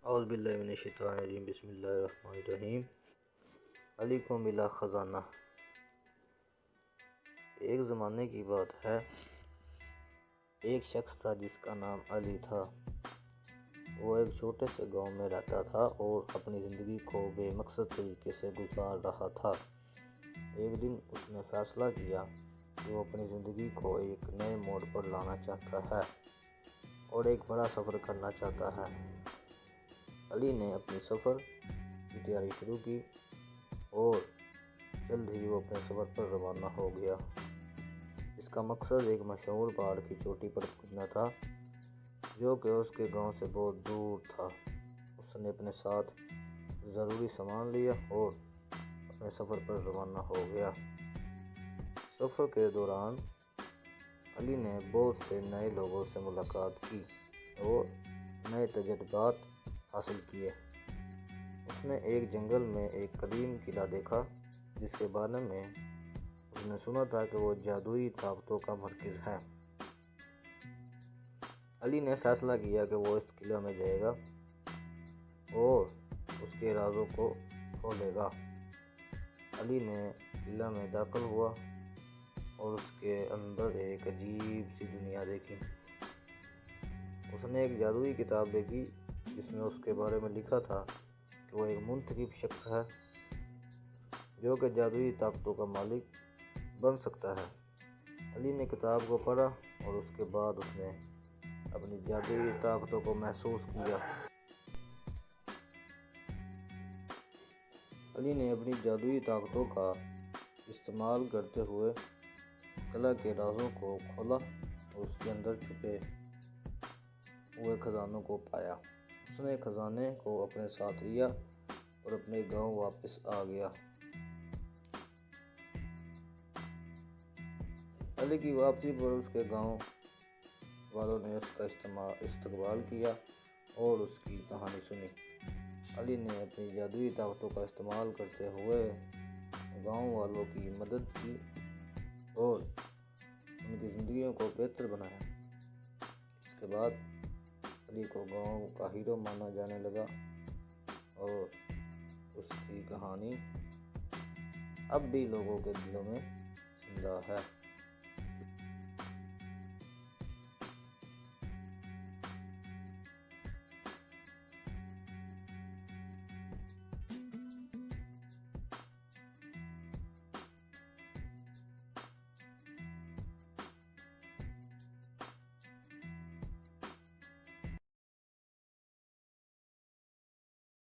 اعوذ باللہ من الشیطان الرجیم، بسم اللہ الرحمن الرحیم۔ علی کو ملا خزانہ۔ ایک زمانے کی بات ہے، ایک شخص تھا جس کا نام علی تھا۔ وہ ایک چھوٹے سے گاؤں میں رہتا تھا اور اپنی زندگی کو بے مقصد طریقے سے گزار رہا تھا۔ ایک دن اس نے فیصلہ کیا کہ وہ اپنی زندگی کو ایک نئے موڑ پر لانا چاہتا ہے اور ایک بڑا سفر کرنا چاہتا ہے۔ علی نے اپنی سفر کی تیاری شروع کی اور جلد ہی وہ اپنے سفر پر روانہ ہو گیا۔ اس کا مقصد ایک مشہور پہاڑ کی چوٹی پر پہنچنا تھا جو کہ اس کے گاؤں سے بہت دور تھا۔ اس نے اپنے ساتھ ضروری سامان لیا اور اپنے سفر پر روانہ ہو گیا۔ سفر کے دوران علی نے بہت سے نئے لوگوں سے ملاقات کی اور نئے تجربات حاصل کیے۔ اس نے ایک جنگل میں ایک قدیم قلعہ دیکھا جس کے بارے میں اس نے سنا تھا کہ وہ جادوئی طاقتوں کا مرکز ہے۔ علی نے فیصلہ کیا کہ وہ اس قلعے میں جائے گا اور اس کے رازوں کو کھولے گا۔ علی نے قلعہ میں داخل ہوا اور اس کے اندر ایک عجیب سی دنیا دیکھی۔ اس نے ایک جادوئی کتاب دیکھی جس میں اس کے بارے میں لکھا تھا کہ وہ ایک منتخب شخص ہے جو کہ جادوئی طاقتوں کا مالک بن سکتا ہے۔ علی نے کتاب کو پڑھا اور اس کے بعد اس نے اپنی جادوئی طاقتوں کو محسوس کیا۔ علی نے اپنی جادوئی طاقتوں کا استعمال کرتے ہوئے قلعہ کے رازوں کو کھولا اور اس کے اندر چھپے ہوئے خزانوں کو پایا۔ اس نے خزانے کو اپنے ساتھ لیا اور اپنے گاؤں واپس آ گیا۔ علی کی واپسی پر اس کے گاؤں والوں نے اس کا استقبال کیا اور اس کی کہانی سنی۔ علی نے اپنی جادوئی طاقتوں کا استعمال کرتے ہوئے گاؤں والوں کی مدد کی اور ان کی زندگیوں کو بہتر بنایا۔ اس کے بعد علی کو گاؤں کا ہیرو مانا جانے لگا اور اس کی کہانی اب بھی لوگوں کے دلوں میں زندہ ہے۔